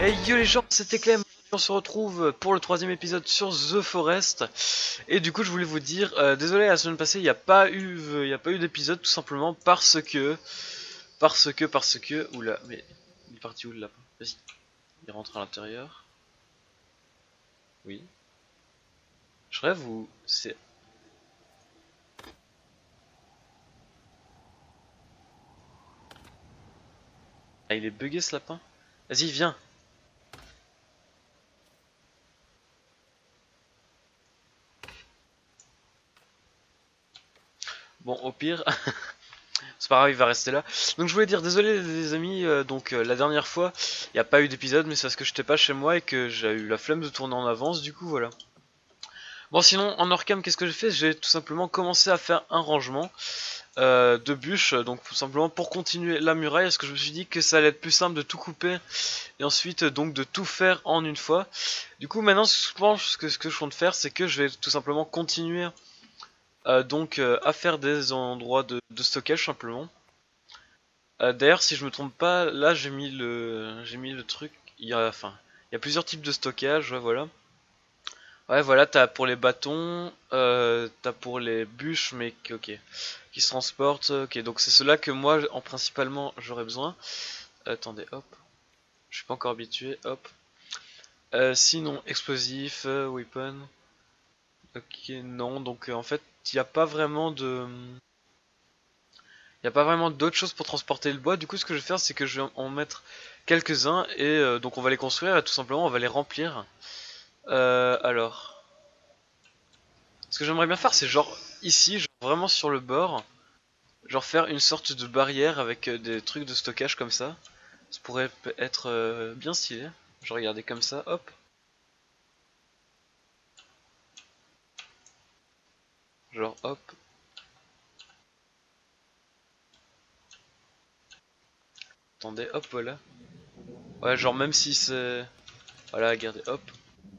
Hey yo les gens, c'était Clem. On se retrouve pour le troisième épisode sur The Forest. Et du coup, je voulais vous dire, désolé, la semaine passée, il y a pas eu d'épisode tout simplement parce que, oula, mais il est parti où le lapin? Vas-y, il rentre à l'intérieur. Oui. Je rêve ou c'est... Ah, il est bugué ce lapin. Vas-y, viens. Bon, au pire, c'est pas grave, il va rester là. Donc je voulais dire désolé les amis, la dernière fois, il n'y a pas eu d'épisode, mais c'est parce que j'étais pas chez moi et que j'ai eu la flemme de tourner en avance, du coup voilà. Bon sinon en hors-cam qu'est-ce que j'ai fait? J'ai tout simplement commencé à faire un rangement de bûches, donc tout simplement pour continuer la muraille, parce que je me suis dit que ça allait être plus simple de tout couper et ensuite donc de tout faire en une fois. Du coup maintenant je pense que ce que je compte faire c'est que je vais tout simplement continuer à faire des endroits de stockage simplement. D'ailleurs si je me trompe pas, là j'ai mis le truc, il y a plusieurs types de stockage, ouais, voilà. Ouais, voilà, t'as pour les bâtons, t'as pour les bûches, mais ok, qui se transportent. Ok, donc c'est cela que moi, en principalement, j'aurais besoin. Attendez, hop, je suis pas encore habitué, hop. Sinon, explosif, weapon. Ok, non, donc en fait, il n'y a pas vraiment de, il y a pas vraiment d'autres choses pour transporter le bois. Du coup, ce que je vais faire, c'est que je vais en mettre quelques-uns et donc on va les construire et tout simplement on va les remplir. Alors. Ce que j'aimerais bien faire, c'est genre ici, genre vraiment sur le bord, genre faire une sorte de barrière avec des trucs de stockage comme ça. Ça pourrait être bien stylé. Je regardais comme ça, hop, genre hop. Attendez, hop, voilà. Ouais, genre même si c'est... Voilà, regardez, hop.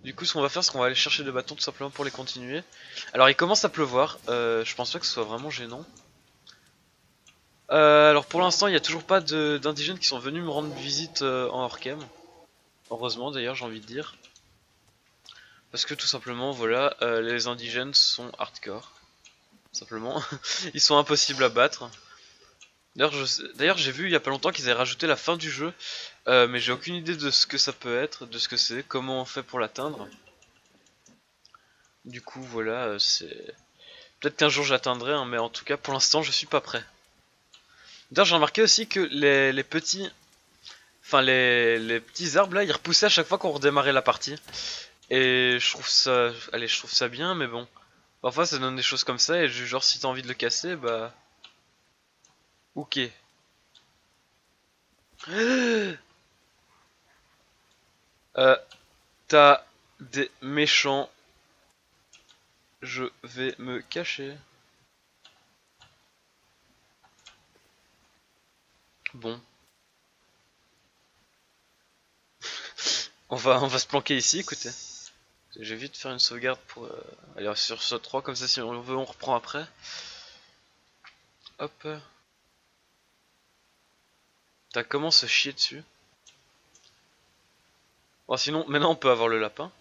Du coup, ce qu'on va faire, c'est qu'on va aller chercher des bâtons tout simplement pour les continuer. Alors, il commence à pleuvoir. Je pense pas que ce soit vraiment gênant. Alors, pour l'instant, il n'y a toujours pas d'indigènes qui sont venus me rendre visite en Orcam. Heureusement, d'ailleurs, j'ai envie de dire. Parce que tout simplement, voilà, les indigènes sont hardcore. Simplement, ils sont impossibles à battre. D'ailleurs, j'ai vu il y a pas longtemps qu'ils avaient rajouté la fin du jeu, mais j'ai aucune idée de ce que ça peut être, de ce que c'est, comment on fait pour l'atteindre. Du coup, voilà, c'est peut-être qu'un jour j'atteindrai, hein, mais en tout cas, pour l'instant, je suis pas prêt. D'ailleurs, j'ai remarqué aussi que les petits, les petits arbres là, ils repoussaient à chaque fois qu'on redémarrait la partie. Et je trouve ça, allez, je trouve ça bien, mais bon. Parfois ça donne des choses comme ça et genre si t'as envie de le casser, bah... Ok. T'as des méchants, je vais me cacher. Bon, on va se planquer ici, écoutez. Je vais vite faire une sauvegarde pour aller sur ce 3 comme ça si on veut on reprend après. Hop. T'as comment se chier dessus. Bon sinon, maintenant on peut avoir le lapin.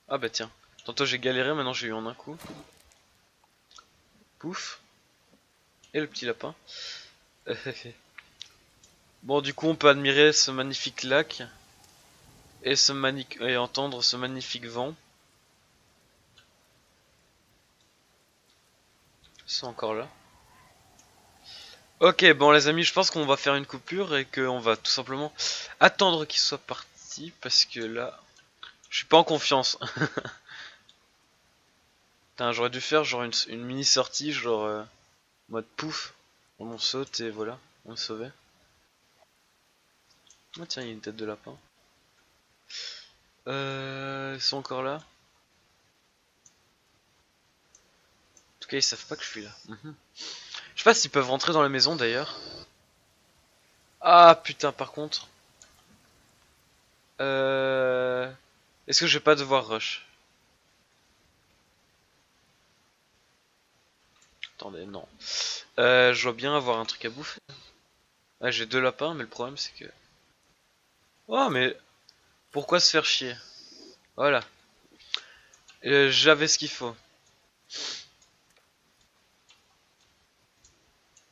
Ah bah tiens. Tantôt j'ai galéré, maintenant j'ai eu en un coup. Pouf. Et le petit lapin. Bon du coup on peut admirer ce magnifique lac. Et entendre ce magnifique vent. C'est encore là. Ok, bon les amis, je pense qu'on va faire une coupure et qu'on va tout simplement attendre qu'il soit parti parce que là, je suis pas en confiance. Putain, j'aurais dû faire genre une mini sortie, genre mode pouf, on saute et voilà, on me sauvait. Ah tiens, il y a une tête de lapin. Ils sont encore là. En tout cas, ils savent pas que je suis là. Je sais pas s'ils peuvent rentrer dans la maison d'ailleurs. Ah putain, par contre. Euh... Est-ce que je vais pas devoir rush? Attendez, non. Je dois bien avoir un truc à bouffer. Ah, j'ai deux lapins, mais le problème c'est que... Oh mais pourquoi se faire chier? Voilà. J'avais ce qu'il faut.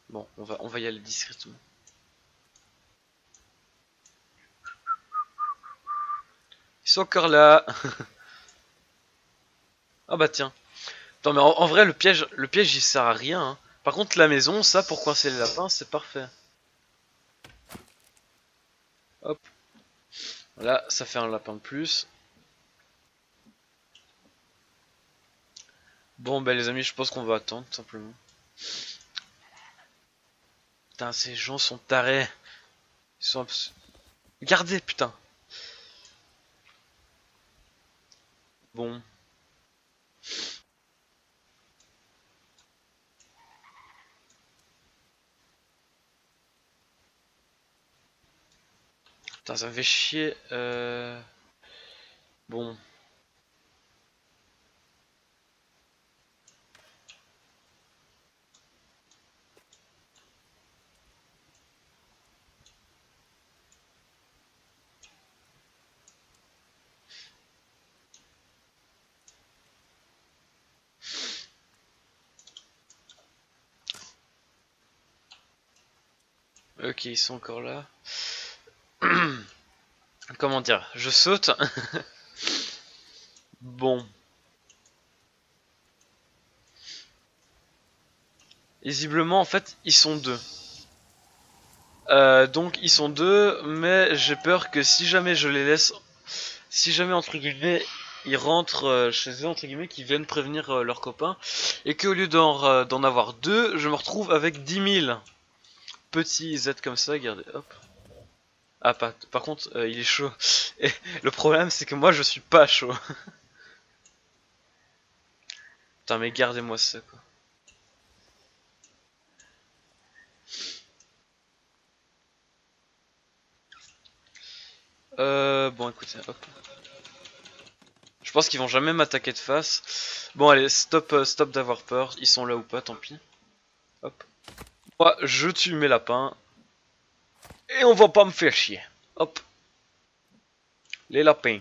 Bon, on va y aller discrètement. Ils sont encore là. Ah bah tiens. Attends mais en vrai le piège il sert à rien. Hein. Par contre la maison, ça pour coincer les lapins, c'est parfait. Hop. Là, ça fait un lapin de plus. Bon bah les amis, je pense qu'on va attendre tout simplement. Putain, ces gens sont tarés. Ils sont Regardez putain. Bon. Putain, ça me fait chier. Bon. Ok, ils sont encore là. Comment dire? Je saute. Bon. Visiblement, en fait, ils sont deux. Donc, ils sont deux, mais j'ai peur que si jamais je les laisse... Si jamais, entre guillemets, ils rentrent chez eux, entre guillemets, qu'ils viennent prévenir leurs copains, et qu'au lieu d'en avoir deux, je me retrouve avec 10 000 petits Z comme ça, regardez, hop. Ah, par contre, il est chaud. Et le problème, c'est que moi, je suis pas chaud. Putain, mais gardez-moi ça, quoi. Bon, écoutez, hop. Je pense qu'ils vont jamais m'attaquer de face. Bon, allez, stop d'avoir peur. Ils sont là ou pas, tant pis. Hop. Moi, je tue mes lapins. Et on va pas me faire chier. Hop. Les lapins.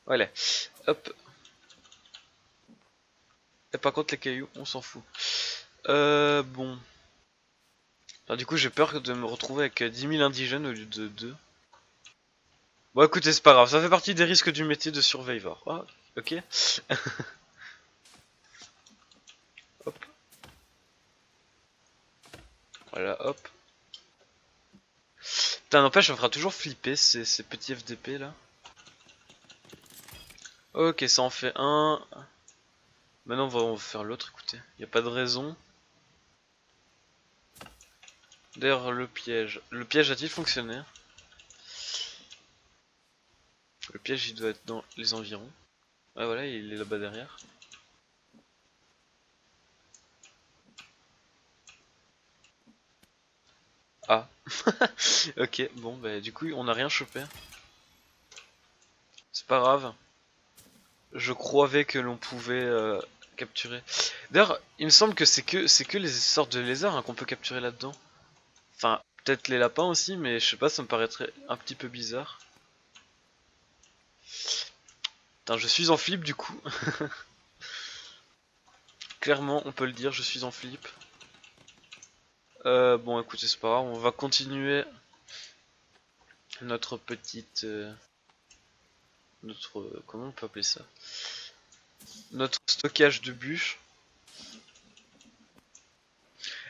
Voilà. Hop. Et par contre, les cailloux, on s'en fout. Bon. Alors, du coup, j'ai peur de me retrouver avec 10 000 indigènes au lieu de 2. Bon, écoutez, c'est pas grave. Ça fait partie des risques du métier de survivor. Ah, ok. Hop. Voilà, hop. Putain, n'empêche, ça me fera toujours flipper ces petits FDP là. Ok, ça en fait un. Maintenant, on va faire l'autre, écoutez. Y a pas de raison. D'ailleurs, le piège. Le piège a-t-il fonctionné? Le piège, il doit être dans les environs. Ouais, voilà, il est là-bas derrière. Ah. Ok, bon, bah du coup, on n'a rien chopé. C'est pas grave. Je croyais que l'on pouvait capturer. D'ailleurs, il me semble que c'est que les sortes de lézards hein, qu'on peut capturer là-dedans. Enfin, peut-être les lapins aussi, mais je sais pas, ça me paraîtrait un petit peu bizarre. Putain, je suis en flip du coup. Clairement, on peut le dire, je suis en flip. Bon, écoutez, c'est pas grave, on va continuer notre petite... comment on peut appeler ça? Notre stockage de bûches.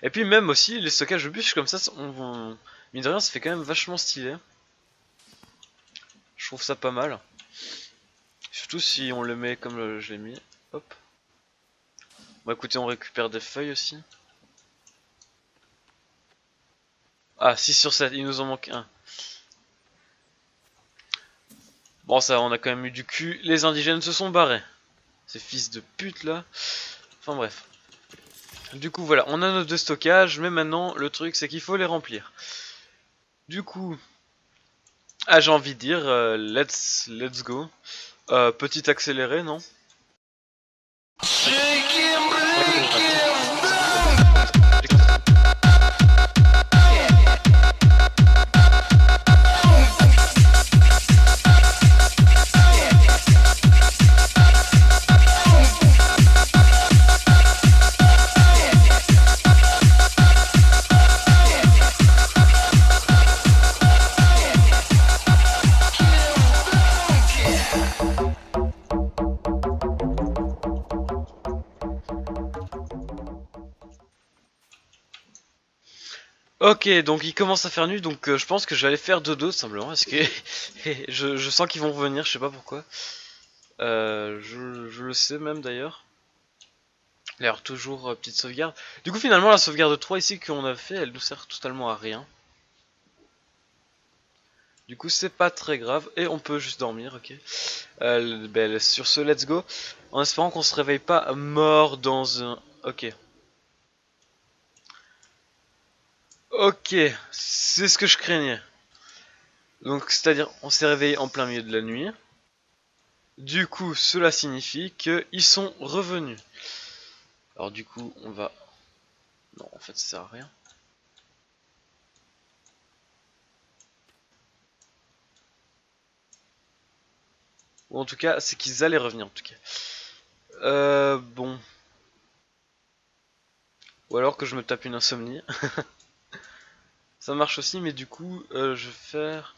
Et puis même aussi, les stockages de bûches comme ça, mine de rien, ça fait quand même vachement stylé. Je trouve ça pas mal. Surtout si on le met comme je l'ai mis. Hop. Bon écoutez, on récupère des feuilles aussi. Ah, 6 sur 7, il nous en manque un. Bon ça, on a quand même eu du cul. Les indigènes se sont barrés. Ces fils de pute là. Enfin bref. Du coup voilà, on a nos deux stockages. Mais maintenant, le truc c'est qu'il faut les remplir. Du coup... Ah j'ai envie de dire, let's go. Petit accéléré, non? Ok, donc il commence à faire nuit, donc je pense que je vais aller faire dodo simplement parce que je sens qu'ils vont revenir, je sais pas pourquoi. Je le sais même d'ailleurs. D'ailleurs, toujours petite sauvegarde. Du coup, finalement, la sauvegarde de 3 ici qu'on a fait, elle nous sert totalement à rien. Du coup, c'est pas très grave et on peut juste dormir, ok. Sur ce, let's go. En espérant qu'on se réveille pas mort dans un. Ok. Ok, c'est ce que je craignais. Donc, c'est-à-dire, on s'est réveillé en plein milieu de la nuit. Du coup, cela signifie qu'ils sont revenus. Alors, du coup, on va. Non, en fait, ça sert à rien. Ou en tout cas, c'est qu'ils allaient revenir, en tout cas. Bon. Ou alors que je me tape une insomnie. Ça marche aussi, mais du coup, je vais faire.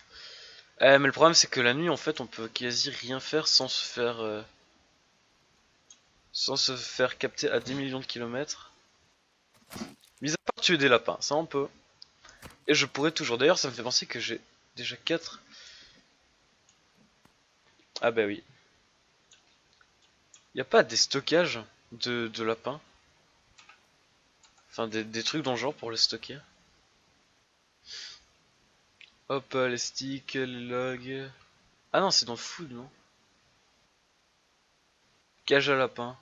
Mais le problème, c'est que la nuit, en fait, on peut quasi rien faire sans se faire capter à 10 millions de kilomètres. Mis à part tuer des lapins, ça on peut. Et je pourrais toujours. D'ailleurs, ça me fait penser que j'ai déjà 4. Ah bah oui. Y a pas des stockages de lapins? Enfin, des trucs dans le genre pour les stocker. Hop, les sticks, les logs. Ah non, c'est dans food, non? Cage à lapin.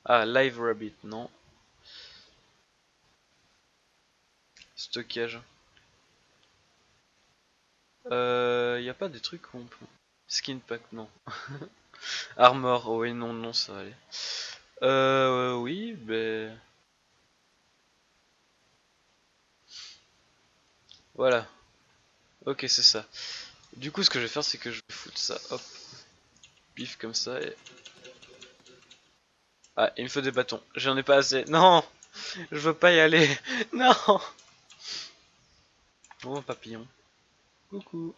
Ah, live rabbit, non. Stockage. Y a pas des trucs où on peut. Skin pack, non. Armor, oh oui, non, non, ça va aller. Oui, ben. Voilà. Ok, c'est ça. Du coup, ce que je vais faire, c'est que je vais foutre ça, hop, pif, comme ça, et. Ah, il me faut des bâtons. J'en ai pas assez. Non! Je veux pas y aller. Non! Oh, un papillon. Coucou.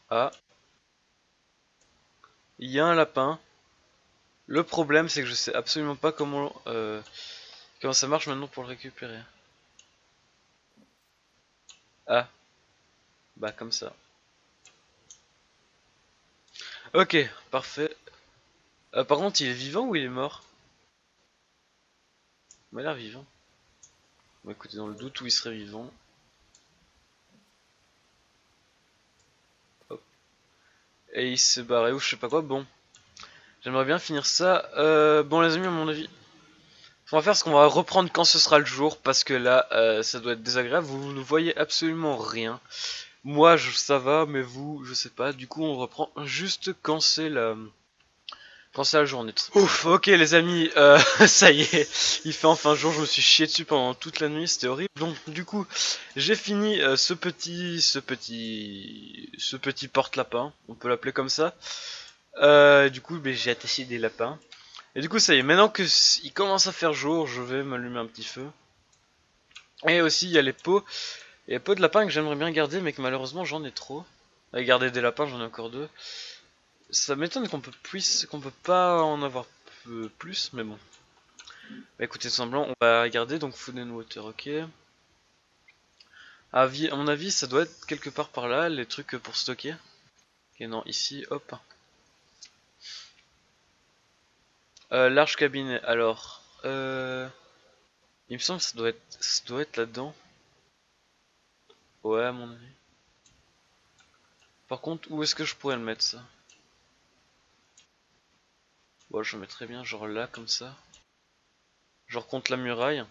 Ah, il y a un lapin. Le problème, c'est que je sais absolument pas comment ça marche maintenant pour le récupérer. Ah, bah comme ça. Ok, parfait. Par contre, il est vivant ou il est mort? Il m'a l'air vivant. Bon, écoutez, dans le doute où il serait vivant. Hop. Et il s'est barré ou je sais pas quoi. Bon, j'aimerais bien finir ça. Bon, les amis, à mon avis, ce qu'on va faire, c'est qu'on va reprendre quand ce sera le jour. Parce que là, ça doit être désagréable. Vous ne voyez absolument rien. Moi, ça va, mais vous, je sais pas. Du coup, on reprend juste quand c'est la journée. Ouf, ok les amis, ça y est, il fait enfin jour, je me suis chié dessus pendant toute la nuit, c'était horrible. Donc du coup, j'ai fini ce petit porte-lapin, on peut l'appeler comme ça. Du coup, j'ai attaché des lapins. Et du coup, ça y est, maintenant que il commence à faire jour, je vais m'allumer un petit feu. Et aussi, il y a les pots. Et les pots de lapins que j'aimerais bien garder, mais que malheureusement j'en ai trop. À garder des lapins, j'en ai encore deux. Ça m'étonne qu'on peut pas en avoir plus, mais bon. Bah écoutez, tout simplement, on va regarder donc food and water, ok. À mon avis, ça doit être quelque part par là, les trucs pour stocker. Ok, non, ici, hop. Large cabinet, alors. Il me semble que ça doit être là-dedans. Ouais, à mon avis. Par contre, où est-ce que je pourrais le mettre ça? Bon, je le mettrais bien, genre là, comme ça. Genre contre la muraille.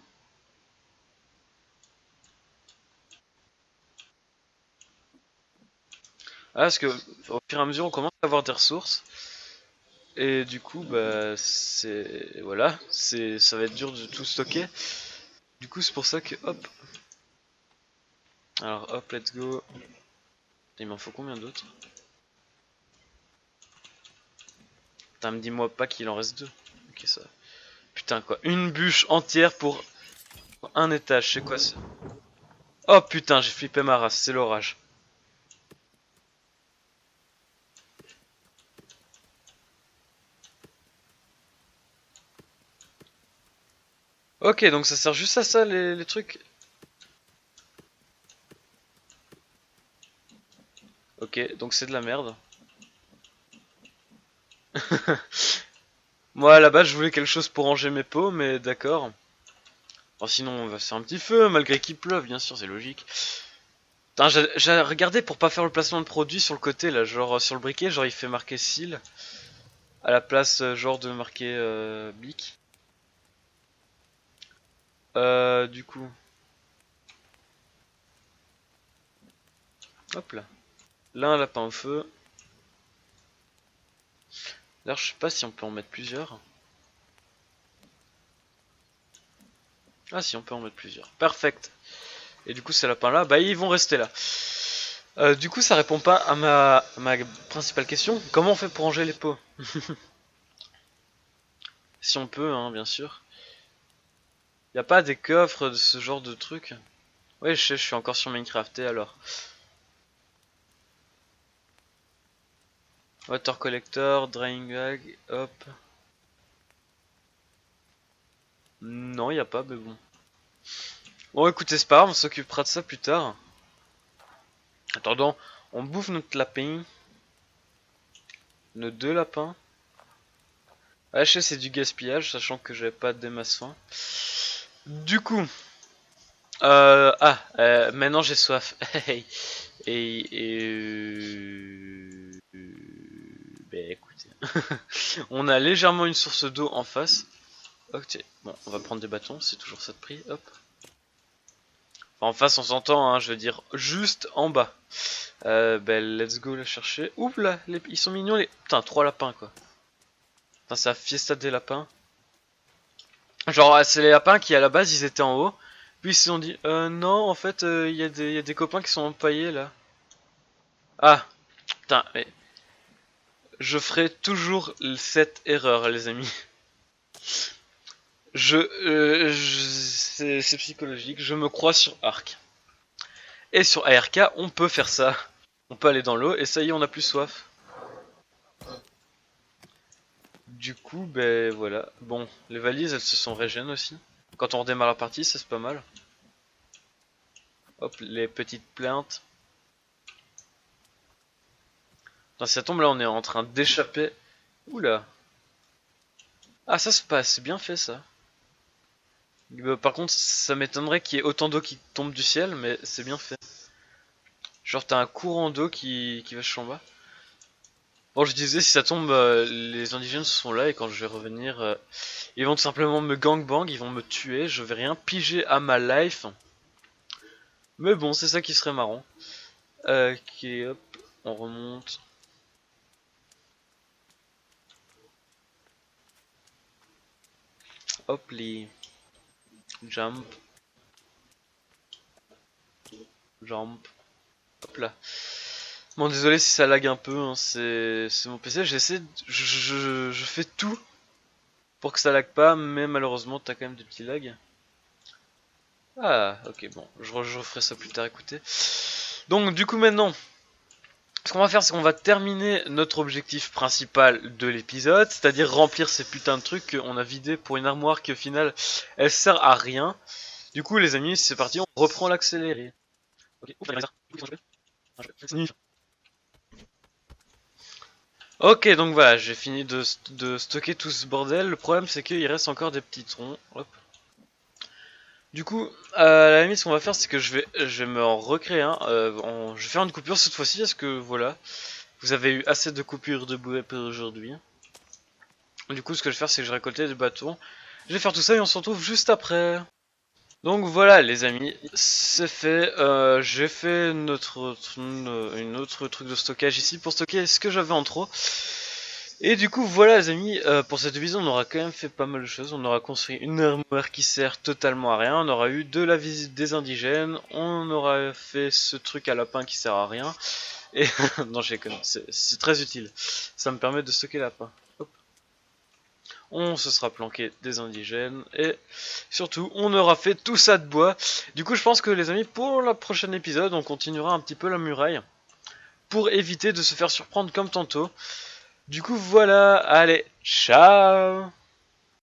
Ah, parce que au fur et à mesure, on commence à avoir des ressources. Et du coup, bah, c'est. Voilà, ça va être dur de tout stocker. Du coup, c'est pour ça que, hop. Alors, hop, let's go. Il m'en faut combien d'autres? Putain, me dis-moi pas qu'il en reste deux. Ok, ça. Putain, quoi. Une bûche entière pour un étage, c'est quoi ça? Oh putain, j'ai flippé ma race, c'est l'orage. Ok, donc ça sert juste à ça les trucs. Ok, donc c'est de la merde. Moi à la base je voulais quelque chose pour ranger mes pots, mais d'accord. Bon, sinon on va faire un petit feu, malgré qu'il pleuve, bien sûr, c'est logique. Putain, j'ai regardé pour pas faire le placement de produit sur le côté là, genre sur le briquet, genre il fait marquer seal à la place genre de marquer bic. Du coup, hop là. Là un lapin au feu. D'ailleurs je sais pas si on peut en mettre plusieurs. Ah si on peut en mettre plusieurs. Perfect. Et du coup ces lapins là, bah ils vont rester là. Du coup ça répond pas à ma principale question. Comment on fait pour ranger les pots? Si on peut, hein, bien sûr. Y a pas des coffres de ce genre de trucs? Ouais, je sais, je suis encore sur Minecraft, et alors? Water collector, drying bag, hop. Non, y a pas, mais bon. Bon, écoutez, c'est pas grave, on s'occupera de ça plus tard. Attendant, on bouffe notre lapin. Nos 2 lapins. Ah, je sais, c'est du gaspillage, sachant que j'avais pas des masses faim. Du coup, maintenant j'ai soif. Ben écoutez, on a légèrement une source d'eau en face. Ok, bon, on va prendre des bâtons, c'est toujours ça de prix, hop. Enfin, en face, on s'entend, hein, je veux dire, juste en bas. Ben, let's go la chercher. Oups là, ils sont mignons les... Putain, 3 lapins, quoi. Putain, c'est la fiesta des lapins. Genre, c'est les lapins qui, à la base, ils étaient en haut. Puis ils se sont dit, non, en fait, il y a des copains qui sont empaillés, là. Ah, putain, mais... Je ferai toujours cette erreur, les amis. C'est psychologique, je me crois sur Arc. Et sur ARK, on peut faire ça. On peut aller dans l'eau et ça y est, on a plus soif. Du coup, ben voilà. Bon, les valises, elles se sont régènes aussi. Quand on redémarre la partie, ça c'est pas mal. Hop, les petites plaintes. Dans ça tombe là, on est en train d'échapper. Oula. Ah, ça se passe, c'est bien fait ça. Par contre, ça m'étonnerait qu'il y ait autant d'eau qui tombe du ciel, mais c'est bien fait. Genre, t'as un courant d'eau qui va jusqu'en bas. Bon, je disais, si ça tombe, les indigènes sont là et quand je vais revenir, ils vont tout simplement me gangbang, ils vont me tuer, je vais rien piger à ma life. Mais bon, c'est ça qui serait marrant. Ok, hop, on remonte. Hop, les jump, jump, hop là. Bon, désolé si ça lag un peu, hein, c'est mon PC, j'essaie, je fais tout pour que ça lag pas, mais malheureusement t'as quand même des petits lags. Ah, ok, bon, je referai ça plus tard, écoutez. Donc, du coup, maintenant, ce qu'on va faire, c'est qu'on va terminer notre objectif principal de l'épisode, c'est-à-dire remplir ces putains de trucs qu'on a vidés pour une armoire qui, au final, elle sert à rien. Du coup, les amis, c'est parti, on reprend l'accéléré. Ok, donc voilà, j'ai fini de stocker tout ce bordel. Le problème, c'est qu'il reste encore des petits troncs. Hop. Du coup, à la limite, ce qu'on va faire, c'est que je vais me en recréer un. Je vais faire une coupure cette fois-ci, parce que voilà, vous avez eu assez de coupures de bouée pour aujourd'hui. Du coup, ce que je vais faire, c'est que je vais récolter des bâtons. Je vais faire tout ça et on se retrouve juste après. Donc voilà, les amis, c'est fait. J'ai fait une autre truc de stockage ici pour stocker ce que j'avais en trop. Et du coup, voilà, les amis, pour cette épisode, on aura quand même fait pas mal de choses. On aura construit une armoire qui sert totalement à rien. On aura eu de la visite des indigènes. On aura fait ce truc à lapin qui sert à rien. Et non, j'ai connu. C'est très utile. Ça me permet de stocker lapin. Hop. On se sera planqué des indigènes. Et surtout, on aura fait tout ça de bois. Du coup, je pense que les amis, pour la prochaine épisode, on continuera un petit peu la muraille. Pour éviter de se faire surprendre comme tantôt. Du coup, voilà. Allez, ciao!